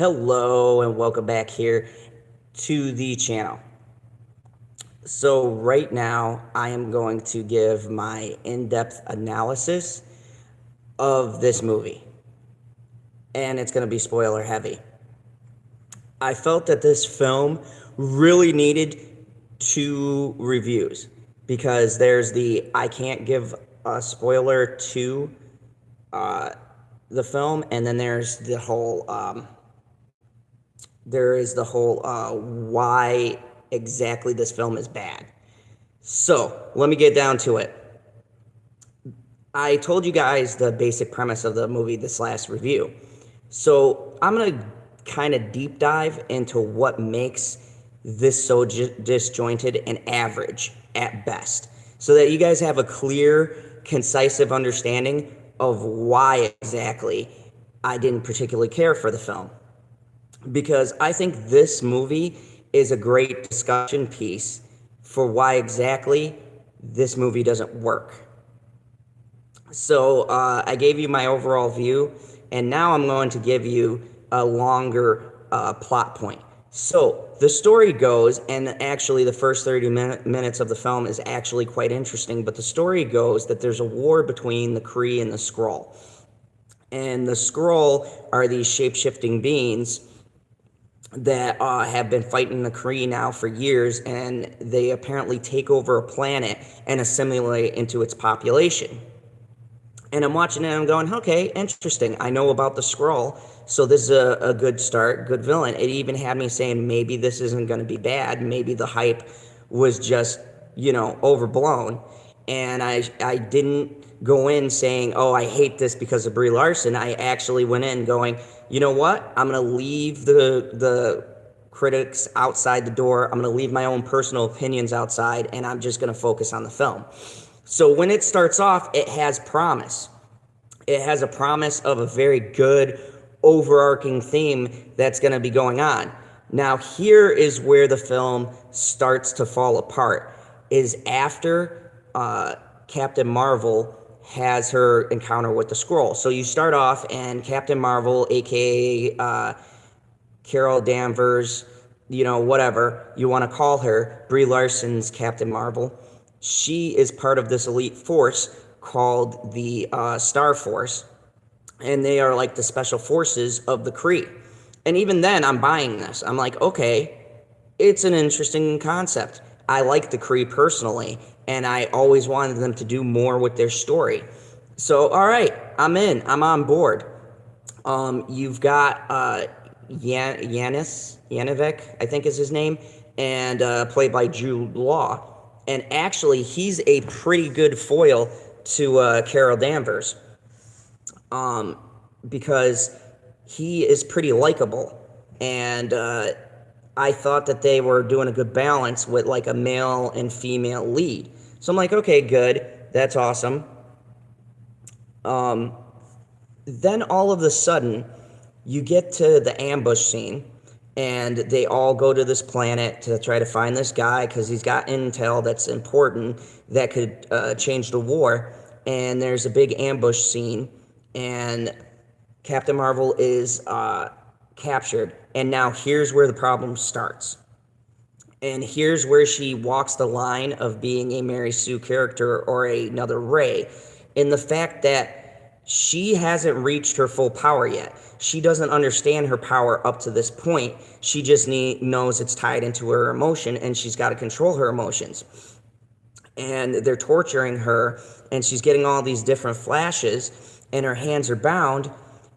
Hello and welcome back here to the channel. So right now I am going to give my in-depth analysis of this movie, and it's going to be spoiler heavy. I felt that this film really needed two reviews because there's the I can't give a spoiler to the film, and then there's the whole why exactly this film is bad. So let me get down to it. I told you guys the basic premise of the movie this last review. So I'm going to kind of deep dive into what makes this so disjointed and average at best, so that you guys have a clear, concise understanding of why exactly I didn't particularly care for the film. Because I think this movie is a great discussion piece for why exactly this movie doesn't work. So I gave you my overall view, and now I'm going to give you a longer plot point. So the story goes, and actually the first 30 minutes of the film is actually quite interesting, but the story goes that there's a war between the Kree and the Skrull. And the Skrull are these shape-shifting beings that have been fighting the Kree now for years, and they apparently take over a planet and assimilate into its population. And I'm watching it and I'm going, okay, interesting. I know about the Skrull, so this is a good start, good villain. It even had me saying maybe this isn't going to be bad. Maybe the hype was just, overblown. And I didn't go in saying, oh, I hate this because of Brie Larson. I actually went in going, you know what? I'm going to leave the critics outside the door. I'm going to leave my own personal opinions outside, and I'm just going to focus on the film. So when it starts off, it has promise. It has a promise of a very good overarching theme that's going to be going on. Now, here is where the film starts to fall apart, is after Captain Marvel has her encounter with the Skrull. So you start off, and Captain Marvel, a.k.a. Carol Danvers, whatever you want to call her, Brie Larson's Captain Marvel, she is part of this elite force called the Star Force, and they are like the special forces of the Kree. And even then, I'm buying this. I'm like, okay, it's an interesting concept. I like the Kree personally, and I always wanted them to do more with their story. So, all right, I'm in. I'm on board. You've got Yanivek, I think is his name, and played by Jude Law. And actually, he's a pretty good foil to Carol Danvers, because he is pretty likable. And I thought that they were doing a good balance with like a male and female lead. So I'm like, okay, good. That's awesome. Then all of a sudden, you get to the ambush scene, and they all go to this planet to try to find this guy because he's got intel that's important that could change the war. And there's a big ambush scene, and Captain Marvel is captured. And now here's where the problem starts. And here's where she walks the line of being a Mary Sue character or another Ray, in the fact that she hasn't reached her full power yet. She doesn't understand her power up to this point. She just knows it's tied into her emotion, and she's got to control her emotions. And they're torturing her, and she's getting all these different flashes, and her hands are bound.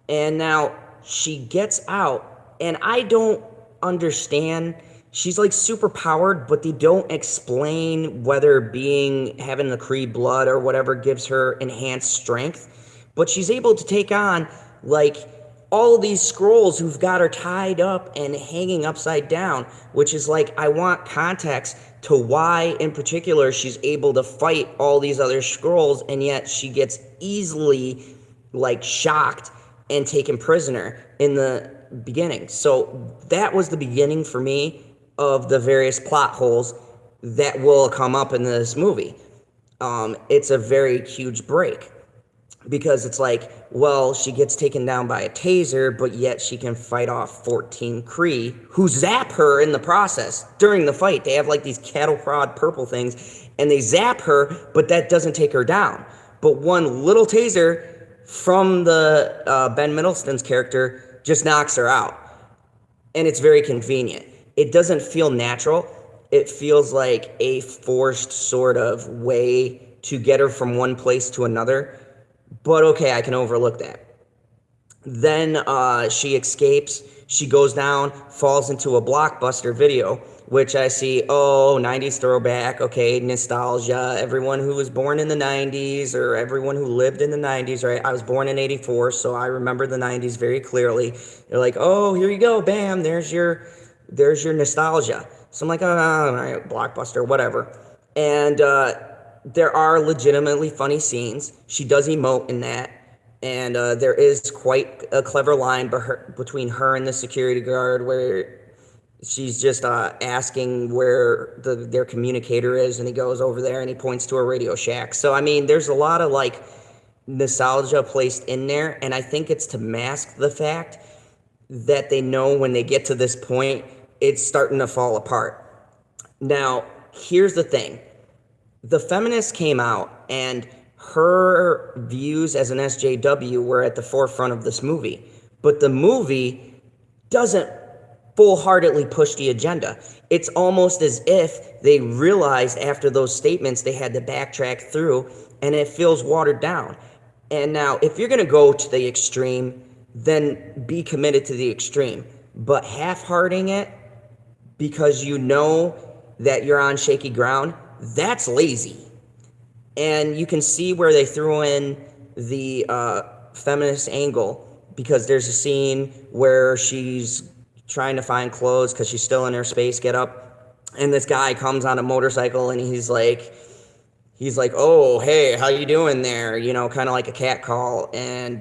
And now she gets out, and I don't understand. She's like super powered, but they don't explain whether having the Kree blood or whatever gives her enhanced strength. But she's able to take on like all these Skrulls who've got her tied up and hanging upside down, which is like, I want context to why in particular she's able to fight all these other Skrulls, and yet she gets easily like shocked and taken prisoner in the beginning. So that was the beginning for me of the various plot holes that will come up in this movie. It's a very huge break. because it's like, well, she gets taken down by a taser, but yet she can fight off 14 Kree who zap her in the process during the fight. They have like these cattle prod purple things, and they zap her, but that doesn't take her down. But one little taser from the Ben Middleton's character just knocks her out, and it's very convenient. It doesn't feel natural. It feels like a forced sort of way to get her from one place to another. But okay, I can overlook that. Then she escapes. She goes down, falls into a Blockbuster video, which I see, oh, 90s throwback, okay, nostalgia. Everyone who was born in the 90s or everyone who lived in the 90s, right? I was born in 84, so I remember the 90s very clearly. They're like, oh, here you go, bam, there's your nostalgia. So I'm like, oh, all right, Blockbuster, whatever. And there are legitimately funny scenes. She does emote in that. And there is quite a clever line between her and the security guard where she's just asking where their communicator is, and he goes over there and he points to a Radio Shack. So, I mean, there's a lot of, like, nostalgia placed in there, and I think it's to mask the fact that they know when they get to this point, it's starting to fall apart. Now, here's the thing. The feminists came out, and her views as an SJW were at the forefront of this movie. But the movie doesn't full-heartedly push the agenda. It's almost as if they realized after those statements they had to backtrack through, and it feels watered down. And now, if you're going to go to the extreme, then be committed to the extreme. But half-hearting it because you know that you're on shaky ground, that's lazy. And you can see where they threw in the feminist angle, because there's a scene where she's trying to find clothes because she's still in her space getup, and this guy comes on a motorcycle and he's like, oh, hey, how you doing there? You know, kind of like a cat call. And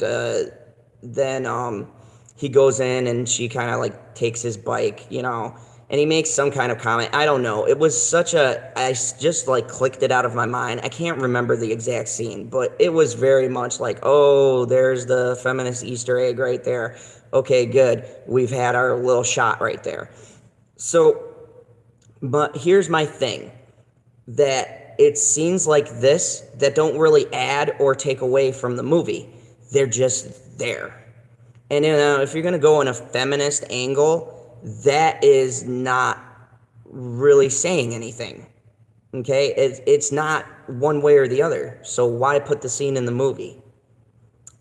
then he goes in and she kind of like takes his bike, you know, and he makes some kind of comment. I don't know. It was I just like clicked it out of my mind. I can't remember the exact scene, but it was very much like, oh, there's the feminist Easter egg right there. Okay, good. We've had our little shot right there. So, but here's my thing, that it's scenes like this that don't really add or take away from the movie. They're just there. And if you're going to go in a feminist angle, that is not really saying anything, okay? It's not one way or the other, so why put the scene in the movie?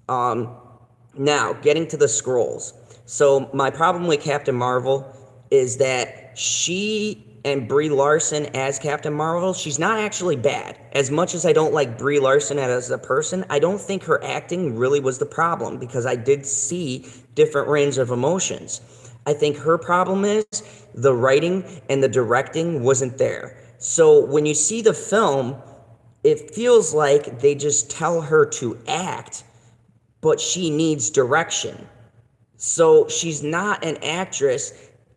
Now, getting to the Skrulls. So my problem with Captain Marvel is that she and Brie Larson as Captain Marvel, she's not actually bad. As much as I don't like Brie Larson as a person, I don't think her acting really was the problem, because I did see different range of emotions. I think her problem is the writing and the directing wasn't there. So when you see the film, it feels like they just tell her to act, but she needs direction. So she's not an actress,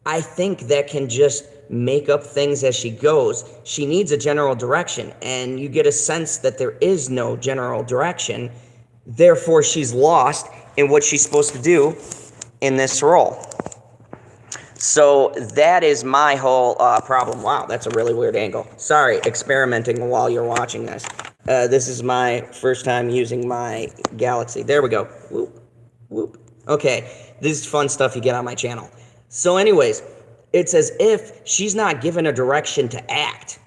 I think, that can just make up things as she goes. She needs a general direction, and you get a sense that there is no general direction. Therefore, she's lost in what she's supposed to do in this role. So that is my whole problem. Wow, that's a really weird angle. Sorry, experimenting while you're watching this. This is my first time using my Galaxy. There we go. Whoop, whoop. Okay, this is fun stuff you get on my channel. So anyways, it's as if she's not given a direction to act.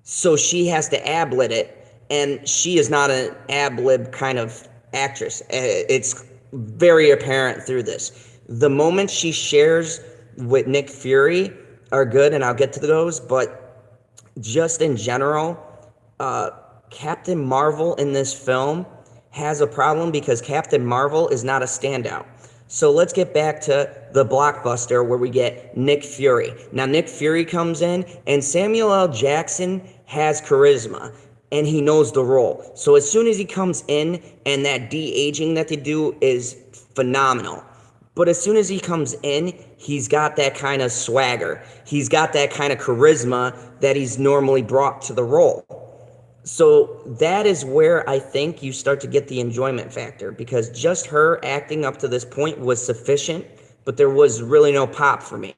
So she has to ab-lib it, and she is not an ab-lib kind of actress. It's very apparent through this. The moments she shares with Nick Fury are good, and I'll get to those, but just in general, Captain Marvel in this film has a problem because Captain Marvel is not a standout. So let's get back to the blockbuster where we get Nick Fury. Now, Nick Fury comes in, and Samuel L. Jackson has charisma, and he knows the role. So as soon as he comes in, and that de-aging that they do is phenomenal. But as soon as he comes in, he's got that kind of swagger. He's got that kind of charisma that he's normally brought to the role. So that is where I think you start to get the enjoyment factor, because just her acting up to this point was sufficient, but there was really no pop for me.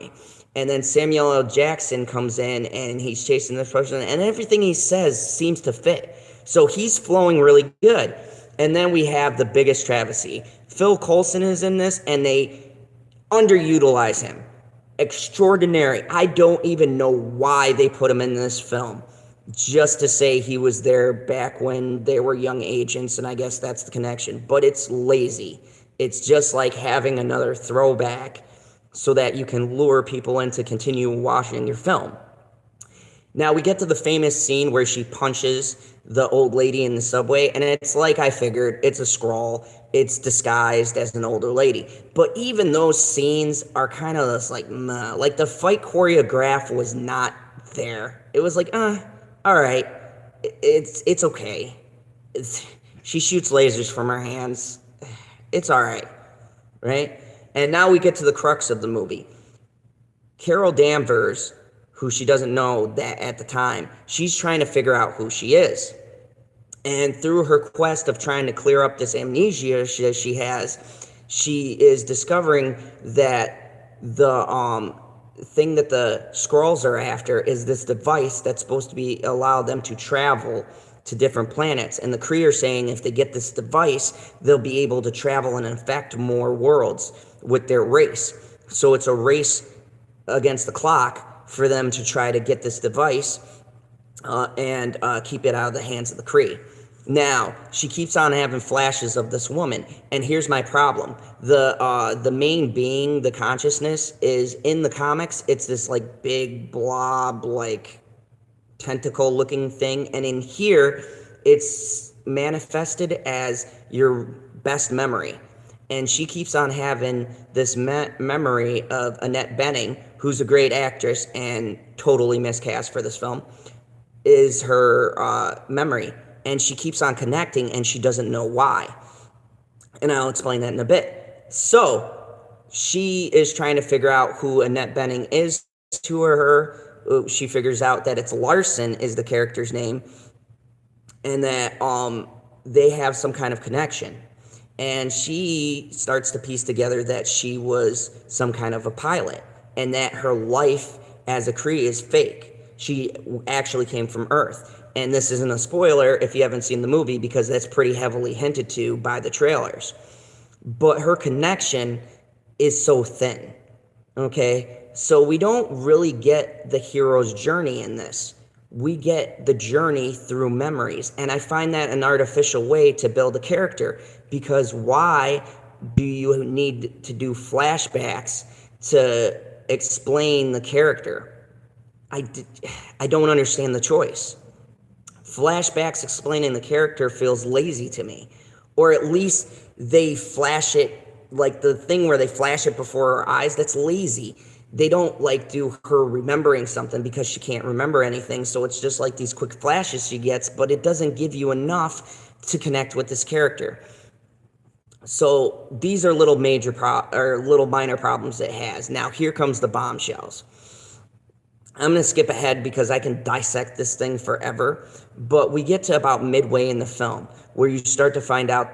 And then Samuel L. Jackson comes in and he's chasing this person, and everything he says seems to fit. So he's flowing really good. And then we have the biggest travesty. Phil Coulson is in this, and they underutilize him. Extraordinary. I don't even know why they put him in this film. Just to say he was there back when they were young agents, and I guess that's the connection. But it's lazy. It's just like having another throwback so that you can lure people in to continue watching your film. Now we get to the famous scene where she punches the old lady in the subway, and it's like I figured, it's a scroll. It's disguised as an older lady. But even those scenes are kind of just like, meh. Like the fight choreograph was not there. It was like, all right, it's okay. She shoots lasers from her hands. It's all right, right? And now we get to the crux of the movie. Carol Danvers, who she doesn't know that at the time, she's trying to figure out who she is. And through her quest of trying to clear up this amnesia she has, she is discovering that the thing that the Skrulls are after is this device that's supposed to be allow them to travel to different planets. And the Kree are saying if they get this device, they'll be able to travel and infect more worlds with their race. So it's a race against the clock for them to try to get this device and keep it out of the hands of the Kree. Now, she keeps on having flashes of this woman, and here's my problem. The main being, the consciousness, is in the comics, it's this like big blob, like tentacle-looking thing, and in here, it's manifested as your best memory. And she keeps on having this memory of Annette Bening, who's a great actress and totally miscast for this film, is her memory. And she keeps on connecting, and she doesn't know why. And I'll explain that in a bit. So, she is trying to figure out who Annette Bening is to her. She figures out that it's Larson is the character's name, and that they have some kind of connection. And she starts to piece together that she was some kind of a pilot, and that her life as a Kree is fake. She actually came from Earth. And this isn't a spoiler if you haven't seen the movie, because that's pretty heavily hinted to by the trailers. But her connection is so thin, okay? So we don't really get the hero's journey in this. We get the journey through memories. And I find that an artificial way to build a character, because why do you need to do flashbacks to explain the character? I don't understand the choice. Flashbacks explaining the character feels lazy to me. Or at least they flash it, like the thing where they flash it before our eyes, that's lazy. They don't like do her remembering something because she can't remember anything, so it's just like these quick flashes she gets, but it doesn't give you enough to connect with this character. So these are little minor problems it has. Now here comes the bombshells. I'm going to skip ahead because I can dissect this thing forever, but we get to about midway in the film where you start to find out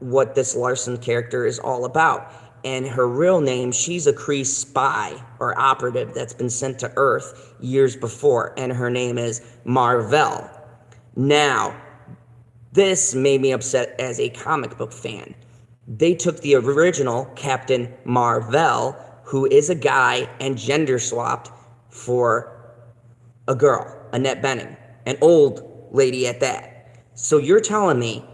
what this Larson character is all about. And her real name, she's a Kree spy or operative that's been sent to Earth years before, and her name is Mar-Vell. Now, this made me upset as a comic book fan. They took the original Captain Mar-Vell, who is a guy, and gender swapped for a girl, Annette Bening, an old lady at that. So you're telling me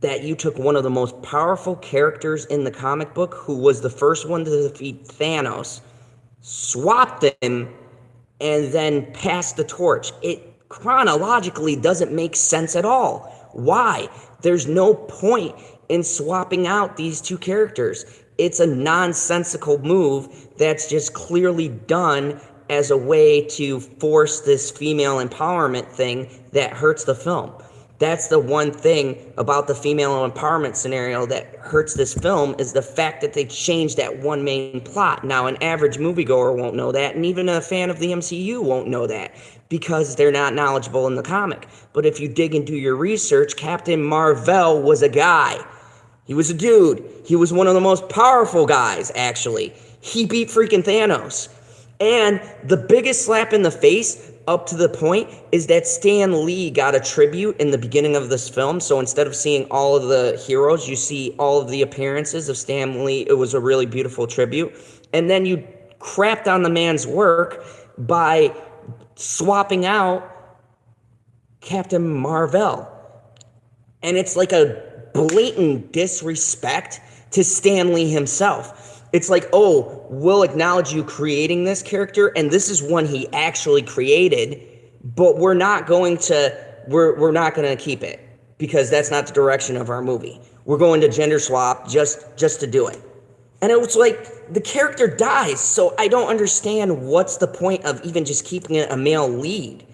that you took one of the most powerful characters in the comic book, who was the first one to defeat Thanos, swapped him, and then passed the torch. It chronologically doesn't make sense at all. Why? There's no point in swapping out these two characters. It's a nonsensical move that's just clearly done as a way to force this female empowerment thing that hurts the film. That's the one thing about the female empowerment scenario that hurts this film, is the fact that they changed that one main plot. Now, an average moviegoer won't know that, and even a fan of the MCU won't know that because they're not knowledgeable in the comic. But if you dig and do your research, Captain Marvel was a guy. He was a dude. He was one of the most powerful guys, actually. He beat freaking Thanos. And the biggest slap in the face up to the point is that Stan Lee got a tribute in the beginning of this film. So instead of seeing all of the heroes, you see all of the appearances of Stan Lee. It was a really beautiful tribute. And then you crapped on the man's work by swapping out Captain Marvel. And it's like a blatant disrespect to Stan Lee himself. It's like, oh, we'll acknowledge you creating this character, and this is one he actually created, but we're not going to keep it because that's not the direction of our movie. We're going to gender swap just to do it. And it was like, the character dies, so I don't understand what's the point of even just keeping it a male lead.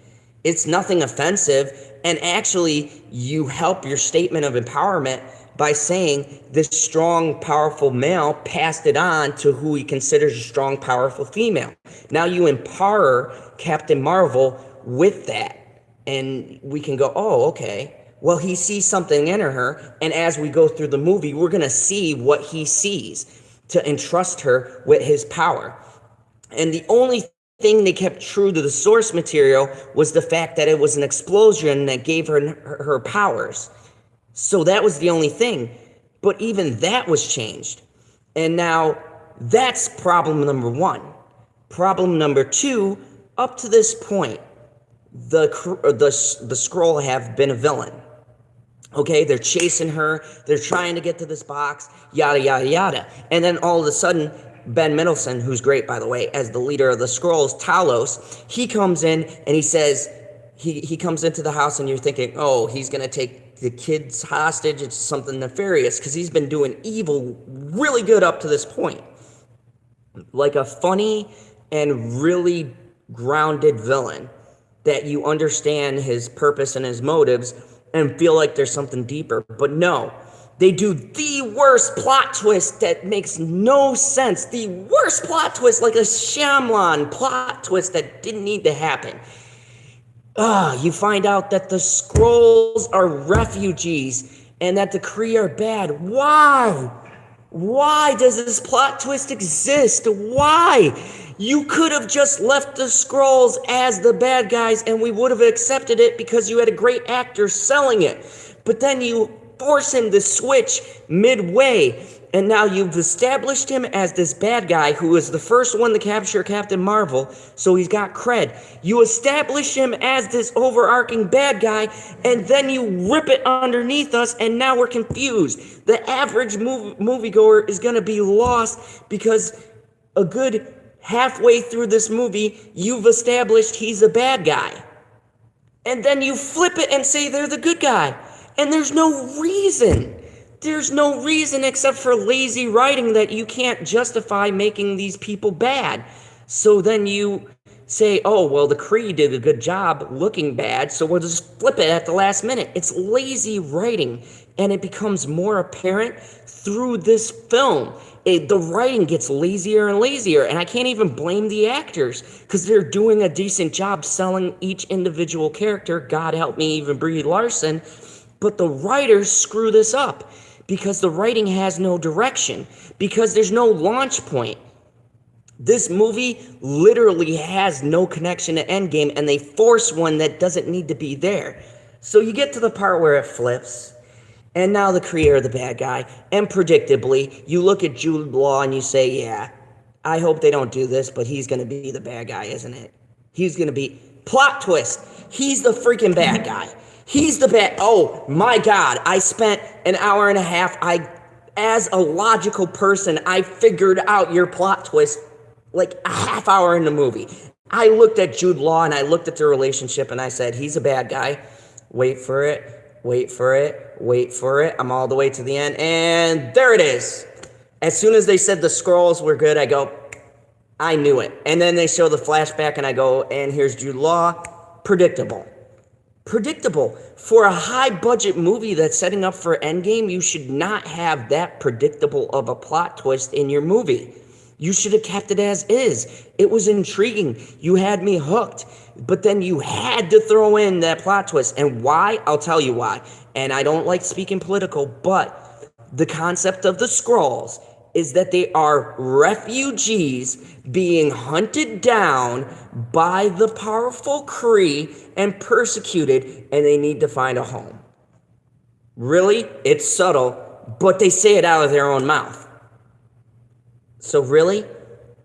It's nothing offensive, and actually you help your statement of empowerment by saying this strong, powerful male passed it on to who he considers a strong, powerful female. Now you empower Captain Marvel with that. And we can go, oh, okay. Well, he sees something in her, and as we go through the movie, we're going to see what he sees to entrust her with his power. And the only thing they kept true to the source material was the fact that it was an explosion that gave her powers. So that was the only thing. But even that was changed. And now that's problem number one. Problem number two, up to this point, the Skrull have been a villain. Okay, they're chasing her. They're trying to get to this box, yada, yada, yada. And then all of a sudden, Ben Mendelsohn, who's great, by the way, as the leader of the Skrulls, Talos, he comes in and he says, he comes into the house and you're thinking, oh, he's going to take the kids hostage. It's something nefarious because he's been doing evil really good up to this point. Like a funny and really grounded villain that you understand his purpose and his motives and feel like there's something deeper. But no, they do the worst plot twist that makes no sense. The worst plot twist, like a Shyamalan plot twist that didn't need to happen. You find out that the Skrulls are refugees and that the Kree are bad. Why? Why does this plot twist exist? Why? You could have just left the Skrulls as the bad guys and we would have accepted it because you had a great actor selling it. But then you force him to switch midway, and now you've established him as this bad guy who was the first one to capture Captain Marvel, so he's got cred. You establish him as this overarching bad guy, and then you rip it underneath us, and now we're confused. The average moviegoer is going to be lost because a good halfway through this movie, you've established he's a bad guy. And then you flip it and say they're the good guy. And there's no reason. There's no reason except for lazy writing that you can't justify making these people bad. So then you say, oh, well, the Kree did a good job looking bad, so we'll just flip it at the last minute. It's lazy writing, and it becomes more apparent through this film. The writing gets lazier and lazier, and I can't even blame the actors because they're doing a decent job selling each individual character. God help me, even Brie Larson. But the writers screw this up because the writing has no direction, because there's no launch point. This movie literally has no connection to Endgame, and they force one that doesn't need to be there. So you get to the part where it flips, and now the Kree are the bad guy, and predictably, you look at Jude Law and you say, yeah, I hope they don't do this, but he's going to be the bad guy, isn't it? He's going to be... Plot twist! He's the freaking bad guy. He's the bad... Oh, my God. I spent an hour and a half. As a logical person, I figured out your plot twist like a half hour in the movie. I looked at Jude Law and I looked at their relationship and I said, he's a bad guy. Wait for it. Wait for it. Wait for it. I'm all the way to the end. And there it is. As soon as they said the Skrulls were good, I go, I knew it. And then they show the flashback and I go, and here's Jude Law. Predictable. Predictable. For a high budget movie that's setting up for Endgame, you should not have that predictable of a plot twist in your movie. You should have kept it as is. It was intriguing. You had me hooked. But then you had to throw in that plot twist. And why? I'll tell you why. And I don't like speaking political, but the concept of the Skrulls is that they are refugees being hunted down by the powerful Kree and persecuted, and they need to find a home. Really? It's subtle, but they say it out of their own mouth. So really?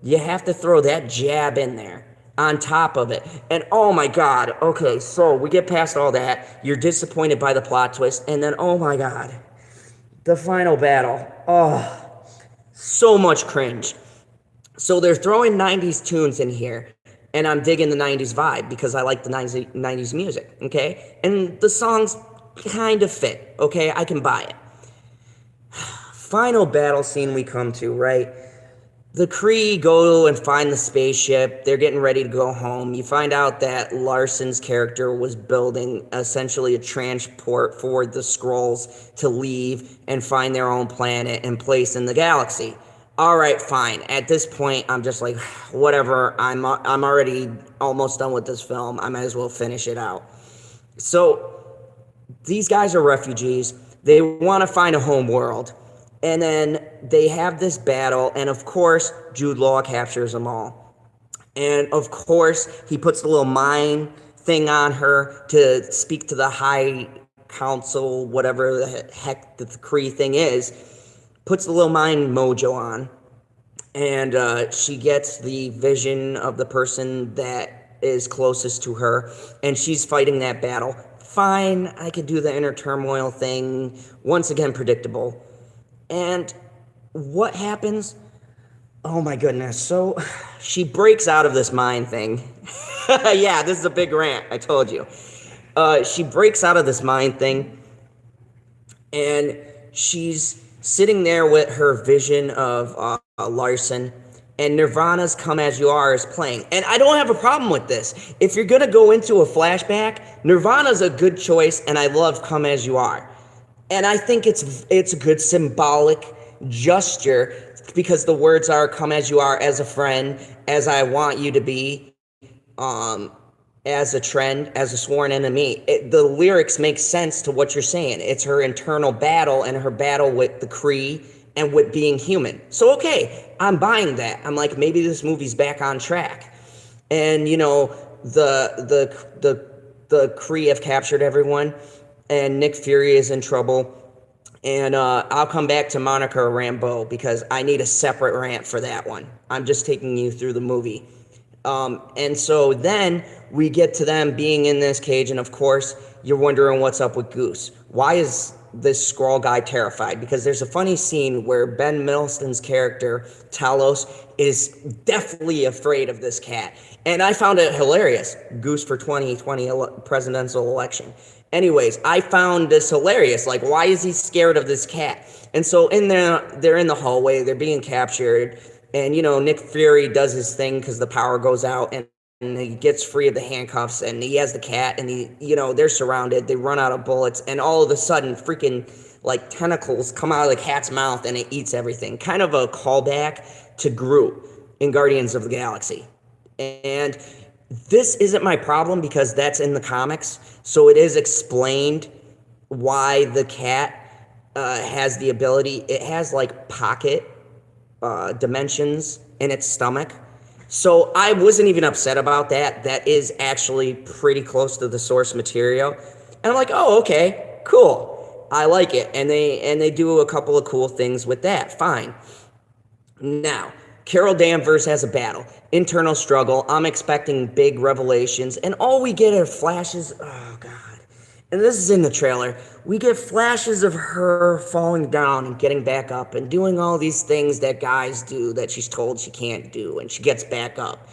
You have to throw that jab in there on top of it. And oh my God, okay, so we get past all that. You're disappointed by the plot twist, and then oh my God, the final battle. Oh, so much cringe. So they're throwing 90s tunes in here, and I'm digging the 90s vibe because I like the 90s music, okay? And the songs kind of fit, okay? I can buy it. Final battle scene we come to, right? The Kree go and find the spaceship. They're getting ready to go home. You find out that Larson's character was building essentially a transport for the Skrulls to leave and find their own planet and place in the galaxy. All right, fine. At this point, I'm just like, whatever. I'm already almost done with this film. I might as well finish it out. So these guys are refugees. They want to find a home world. And then they have this battle, and of course, Jude Law captures them all. And of course, he puts the little mind thing on her to speak to the High Council, whatever the heck the Kree thing is, puts the little mind mojo on. And she gets the vision of the person that is closest to her, and she's fighting that battle. Fine, I could do the inner turmoil thing. Once again, predictable. And what happens? Oh my goodness. So she breaks out of this mind thing. Yeah, this is a big rant, I told you. She breaks out of this mind thing, and she's sitting there with her vision of Larson, and Nirvana's Come As You Are is playing. And I don't have a problem with this. If you're going to go into a flashback, Nirvana's a good choice, and I love Come As You Are. And I think it's a good symbolic gesture because the words are come as you are, as a friend, as I want you to be, as a trend, as a sworn enemy. The lyrics make sense to what you're saying. It's her internal battle and her battle with the Kree and with being human. So, okay, I'm buying that. I'm like, maybe this movie's back on track. And, you know, the Kree have captured everyone. And Nick Fury is in trouble. And I'll come back to Monica Rambeau because I need a separate rant for that one. I'm just taking you through the movie. And so then we get to them being in this cage. And of course, you're wondering what's up with Goose. Why is this Skrull guy terrified? Because there's a funny scene where Ben Mendelsohn's character, Talos, is definitely afraid of this cat. And I found it hilarious. Goose for 2020 presidential election. Anyways, I found this hilarious. Like, why is he scared of this cat? And so they're in the hallway. They're being captured. And, you know, Nick Fury does his thing because the power goes out. And he gets free of the handcuffs. And he has the cat. And, they're surrounded. They run out of bullets. And all of a sudden, freaking, like, tentacles come out of the cat's mouth. And it eats everything. Kind of a callback to Groot in Guardians of the Galaxy. And this isn't my problem because that's in the comics. So it is explained why the cat has the ability. It has like pocket dimensions in its stomach. So I wasn't even upset about that. That is actually pretty close to the source material. And I'm like, oh, okay, cool. I like it. And they do a couple of cool things with that. Fine. Now, Carol Danvers has a battle, internal struggle. I'm expecting big revelations, and all we get are flashes. Oh, God. And this is in the trailer. We get flashes of her falling down and getting back up and doing all these things that guys do that she's told she can't do, and she gets back up.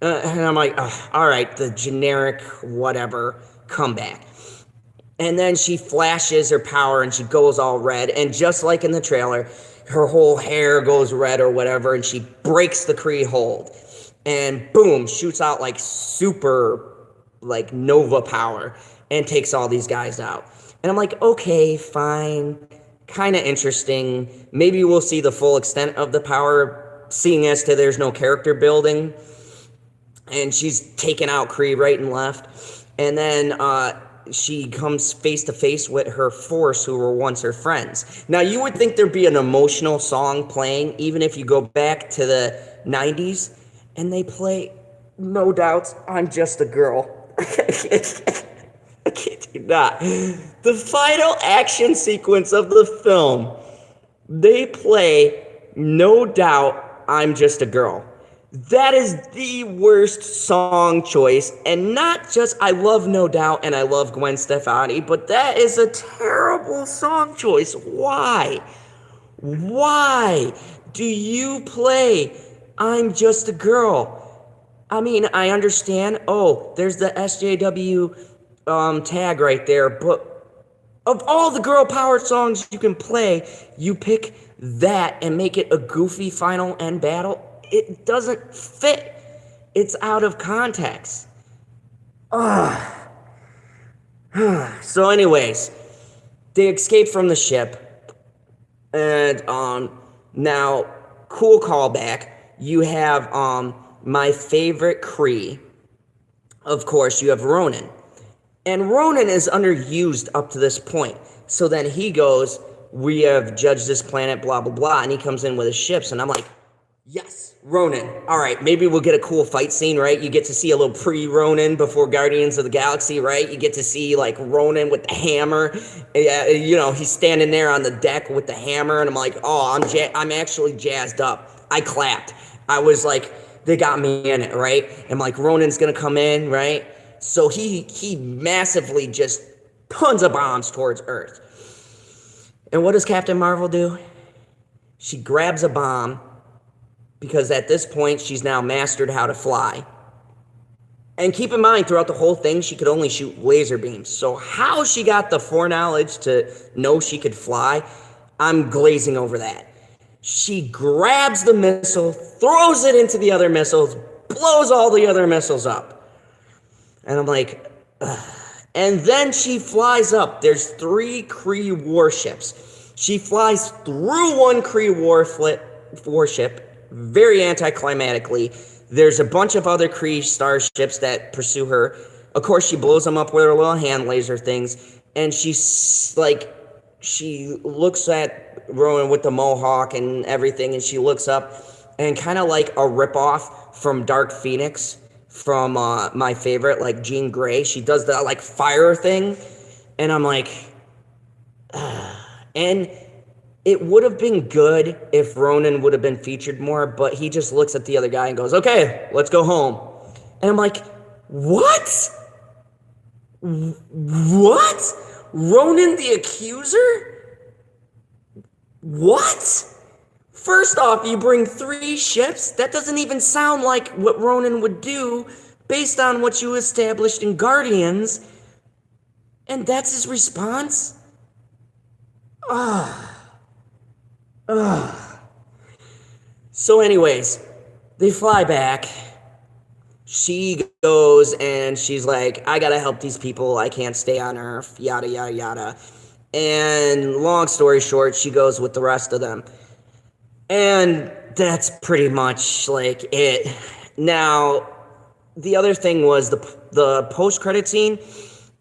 And I'm like, oh, all right, the generic whatever comeback. And then she flashes her power, and she goes all red, and just like in the trailer, her whole hair goes red or whatever, and she breaks the Kree hold. And boom, shoots out like super, like Nova power. and takes all these guys out. And I'm like, okay, fine, kind of interesting. Maybe we'll see the full extent of the power, seeing as to there's no character building. And she's taking out Kree right and left. And then she comes face to face with her Force, who were once her friends. Now, you would think there'd be an emotional song playing, even if you go back to the 90s, and they play No Doubt's I'm Just a Girl. I kid you not. The final action sequence of the film, they play No Doubt I'm Just a Girl. That is the worst song choice, and not just I love No Doubt and I love Gwen Stefani, but that is a terrible song choice. Why? Why do you play I'm Just a Girl? I mean, I understand, oh, there's the SJW tag right there, but of all the girl power songs you can play, you pick that and make it a goofy final end battle. It doesn't fit. It's out of context. So anyways, they escape from the ship. And now, cool callback. You have my favorite Kree. Of course, you have Ronan. And Ronan is underused up to this point. So then he goes, we have judged this planet, blah, blah, blah. And he comes in with his ships. And I'm like, yes, Ronan. All right, maybe we'll get a cool fight scene, right? You get to see a little pre-Ronan before Guardians of the Galaxy, right? You get to see, like, Ronan with the hammer. You know, he's standing there on the deck with the hammer, and I'm like, oh, I'm actually jazzed up. I clapped. I was like, they got me in it, right? And, like, Ronan's going to come in, right? So he massively just tons of bombs towards Earth. And what does Captain Marvel do? She grabs a bomb, because at this point, she's now mastered how to fly. And keep in mind, throughout the whole thing, she could only shoot laser beams. So how she got the foreknowledge to know she could fly, I'm glazing over that. She grabs the missile, throws it into the other missiles, blows all the other missiles up. And I'm like, ugh. And then she flies up. There's 3 Kree warships. She flies through one Kree warship, very anticlimactically. There's a bunch of other Kree starships that pursue her. Of course, she blows them up with her little hand laser things. And she's like, she looks at Rowan with the mohawk and everything, and she looks up, and kind of like a ripoff from Dark Phoenix, from my favorite, like Jean Grey. She does that like fire thing, and I'm like, and it would have been good if Ronan would have been featured more, but he just looks at the other guy and goes, okay, let's go home. And I'm like, what? What? Ronan the Accuser? What? First off, you bring 3 ships? That doesn't even sound like what Ronan would do based on what you established in Guardians. And that's his response? So anyways, they fly back. She goes and she's like, I gotta help these people. I can't stay on Earth, yada, yada, yada. And long story short, she goes with the rest of them. And that's pretty much like it. Now, the other thing was the post-credit scene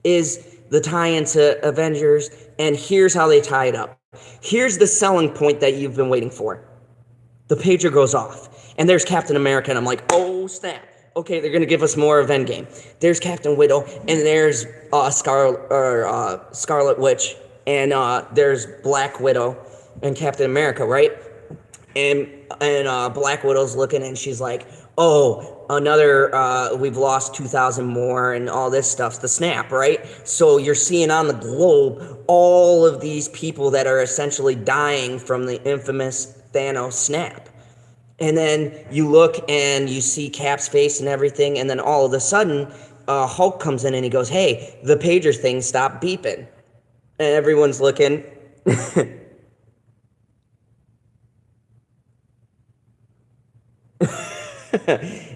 is the tie-in to Avengers, and here's how they tie it up. Here's the selling point that you've been waiting for. The pager goes off, and there's Captain America, and I'm like, oh, snap. Okay, they're going to give us more of Endgame. There's Captain Widow, and there's Scarlet Witch, and there's Black Widow and Captain America, right? And Black Widow's looking, and she's like, oh, another, we've lost 2,000 more, and all this stuff's the snap, right? So you're seeing on the globe all of these people that are essentially dying from the infamous Thanos snap. And then you look and you see Cap's face and everything, and then all of a sudden, Hulk comes in and he goes, hey, the pager thing stopped beeping. And everyone's looking.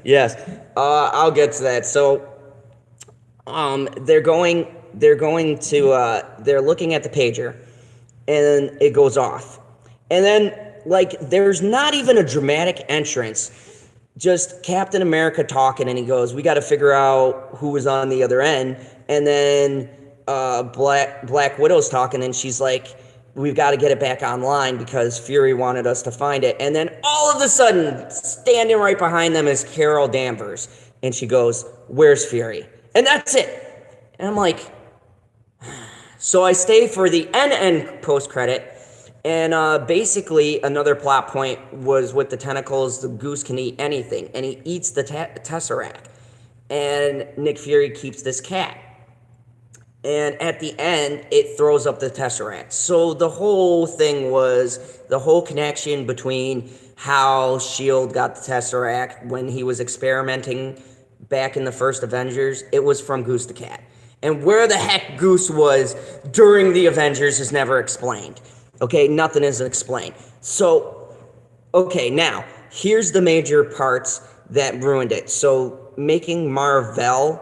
Yes, I'll get to that. So, they're going they're looking at the pager, and it goes off. And then, like, there's not even a dramatic entrance, just Captain America talking, and he goes, "We got to figure out who was on the other end." And then Black Widow's talking, and she's like, "We've got to get it back online because Fury wanted us to find it." And then all of a sudden, standing right behind them is Carol Danvers, and she goes, "Where's Fury?" And that's it. And I'm like, so I stay for the end post-credit, and basically another plot point was with the tentacles, the goose can eat anything, and he eats the Tesseract. And Nick Fury keeps this cat. And at the end, it throws up the Tesseract. So the whole thing was the whole connection between how S.H.I.E.L.D. got the Tesseract when he was experimenting back in the first Avengers. It was from Goose the Cat. And where the heck Goose was during the Avengers is never explained. Okay, nothing is explained. So, okay, now, here's the major parts that ruined it. So, making Marvel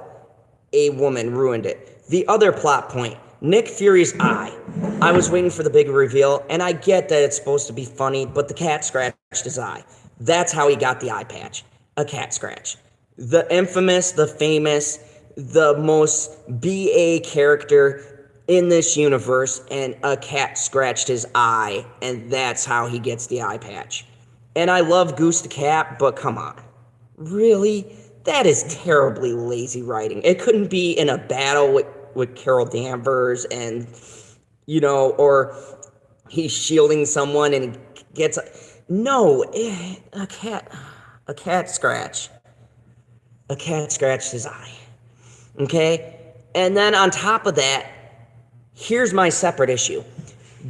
a woman ruined it. The other plot point, Nick Fury's eye. I was waiting for the big reveal, and I get that it's supposed to be funny, but the cat scratched his eye. That's how he got the eye patch. A cat scratch. The infamous, the famous, the most BA character in this universe, and a cat scratched his eye, and that's how he gets the eye patch. And I love Goose the Cat, but come on. Really? That is terribly lazy writing. It couldn't be in a battle with Carol Danvers and, or he's shielding someone and gets... No, a cat scratch. A cat scratched his eye. Okay? And then on top of that, here's my separate issue.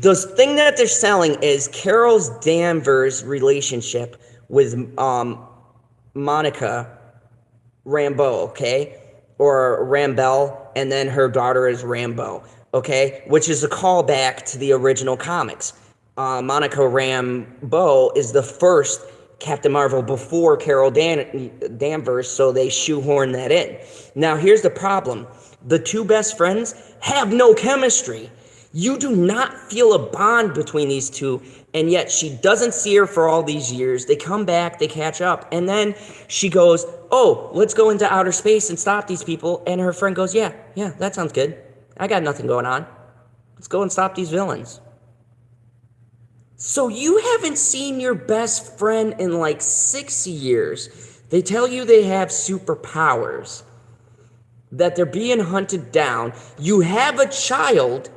The thing that they're selling is Carol Danvers' relationship with Monica Rambeau, okay? Or Rambel, and then her daughter is Rambeau, okay? Which is a callback to the original comics. Monica Rambeau is the first Captain Marvel before Carol Danvers, so they shoehorn that in. Now, here's the problem. The two best friends have no chemistry. You do not feel a bond between these two, and yet she doesn't see her for all these years. They come back, they catch up, and then she goes, "Oh, let's go into outer space and stop these people." And her friend goes, yeah, that sounds good. I got nothing going on. Let's go and stop these villains. So you haven't seen your best friend in like 6 years. They tell you they have superpowers, that they're being hunted down. You have a child,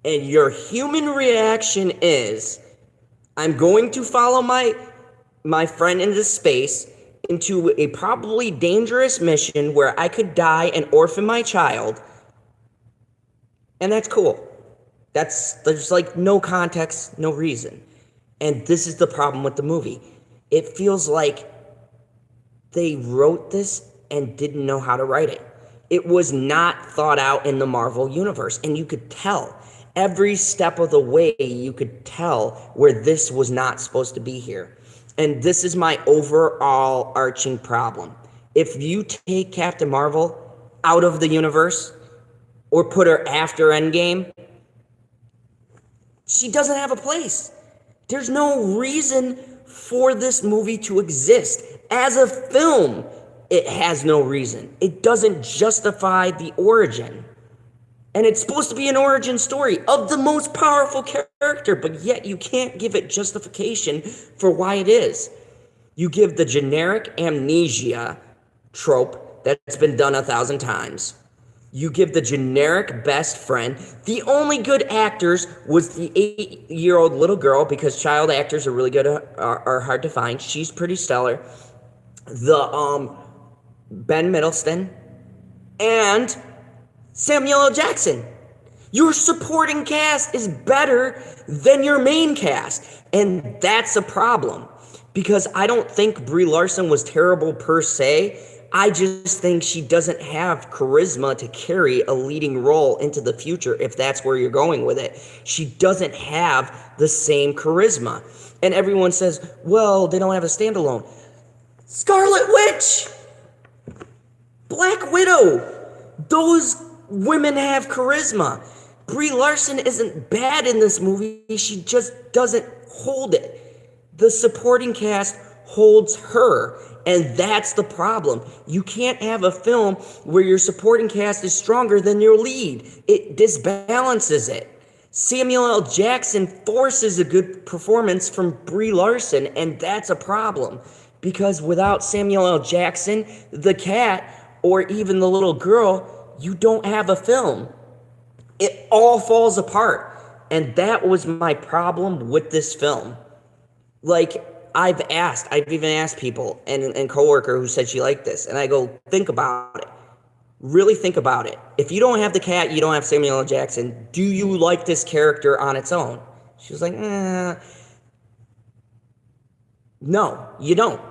and your human reaction is, I'm going to follow my friend into space, into a probably dangerous mission where I could die and orphan my child. And that's cool. There's like no context, no reason. And this is the problem with the movie. It feels like they wrote this and didn't know how to write it. It was not thought out in the Marvel universe, and you could tell. Every step of the way, you could tell where this was not supposed to be here. And this is my overall arching problem. If you take Captain Marvel out of the universe or put her after Endgame, she doesn't have a place. There's no reason for this movie to exist. As a film, it has no reason. It doesn't justify the origin. And it's supposed to be an origin story of the most powerful character, but yet you can't give it justification for why it is. You give the generic amnesia trope that's been done 1,000 times. You give the generic best friend. The only good actors was the 8-year-old little girl, because child actors are really good, are hard to find. She's pretty stellar. The Ben Middleton and Samuel L. Jackson. Your supporting cast is better than your main cast. And that's a problem. Because I don't think Brie Larson was terrible per se. I just think she doesn't have charisma to carry a leading role into the future, if that's where you're going with it. She doesn't have the same charisma. And everyone says, well, they don't have a standalone. Scarlet Witch! Black Widow! Those women have charisma. Brie Larson isn't bad in this movie. She just doesn't hold it. The supporting cast holds her, and that's the problem. You can't have a film where your supporting cast is stronger than your lead. It disbalances it. Samuel L. Jackson forces a good performance from Brie Larson, and that's a problem. Because without Samuel L. Jackson, the cat, or even the little girl, you don't have a film. It all falls apart. And that was my problem with this film. Like, I've even asked people and coworker who said she liked this, and I go, think about it. Really think about it. If you don't have the cat, you don't have Samuel L. Jackson, do you like this character on its own? She was like, no, you don't.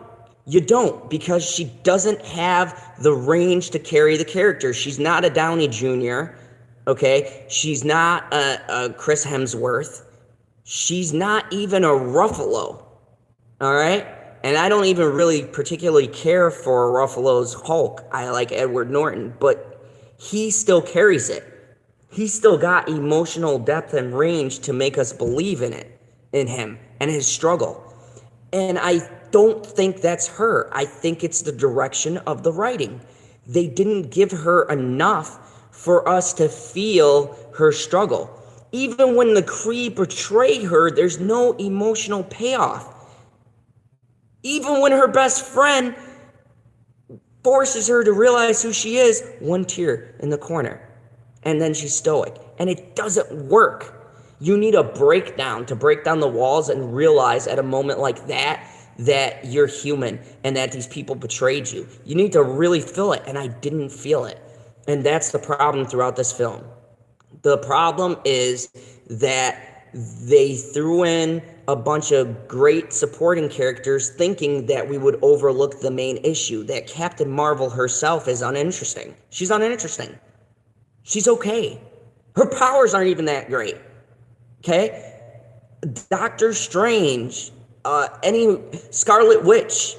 You don't, because she doesn't have the range to carry the character. She's not a Downey Jr., okay? She's not a Chris Hemsworth. She's not even a Ruffalo, all right? And I don't even really particularly care for Ruffalo's Hulk. I like Edward Norton, but he still carries it. He's still got emotional depth and range to make us believe in him, and his struggle. And I don't think that's her. I think it's the direction of the writing. They didn't give her enough for us to feel her struggle. Even when the Kree betrayed her, there's no emotional payoff. Even when her best friend forces her to realize who she is, one tear in the corner. And then she's stoic. And it doesn't work. You need a breakdown to break down the walls and realize at a moment like that you're human and that these people betrayed you. You need to really feel it, and I didn't feel it. And that's the problem throughout this film. The problem is that they threw in a bunch of great supporting characters thinking that we would overlook the main issue, that Captain Marvel herself is uninteresting. She's uninteresting. She's okay. Her powers aren't even that great. Okay? Doctor Strange, any Scarlet Witch,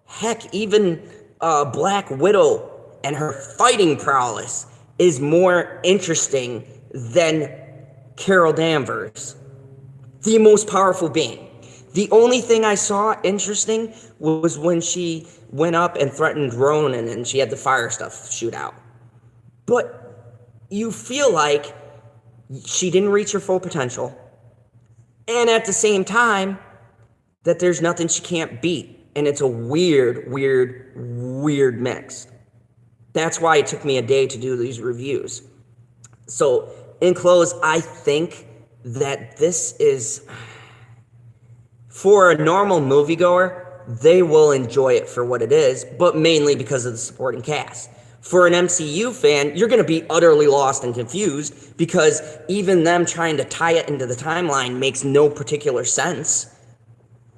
heck, even Black Widow and her fighting prowess is more interesting than Carol Danvers, the most powerful being. The only thing I saw interesting was when she went up and threatened Ronan and she had the fire stuff shoot out. But you feel like she didn't reach her full potential, and at the same time, that there's nothing she can't beat. And it's a weird mix. That's why it took me a day to do these reviews. So, in close, I think that this is, for a normal moviegoer, they will enjoy it for what it is, but mainly because of the supporting cast. For an MCU fan, you're going to be utterly lost and confused because even them trying to tie it into the timeline makes no particular sense.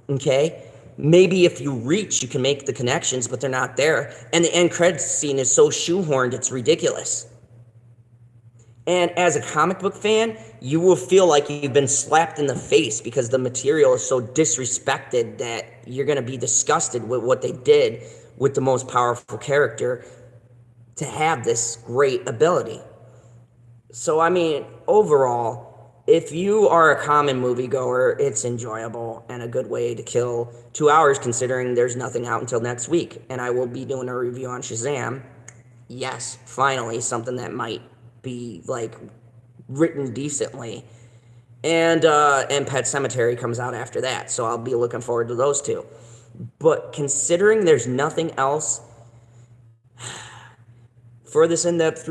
Okay? Maybe if you reach, you can make the connections, but they're not there. And the end credits scene is so shoehorned, it's ridiculous. And as a comic book fan, you will feel like you've been slapped in the face because the material is so disrespected that you're going to be disgusted with what they did with the most powerful character to have this great ability. So, I mean, overall, if you are a common moviegoer, it's enjoyable and a good way to kill 2 hours considering there's nothing out until next week. And I will be doing a review on Shazam. Yes, finally, something that might be, like, written decently. And Pet Sematary comes out after that, so I'll be looking forward to those two. But considering there's nothing else for this in-depth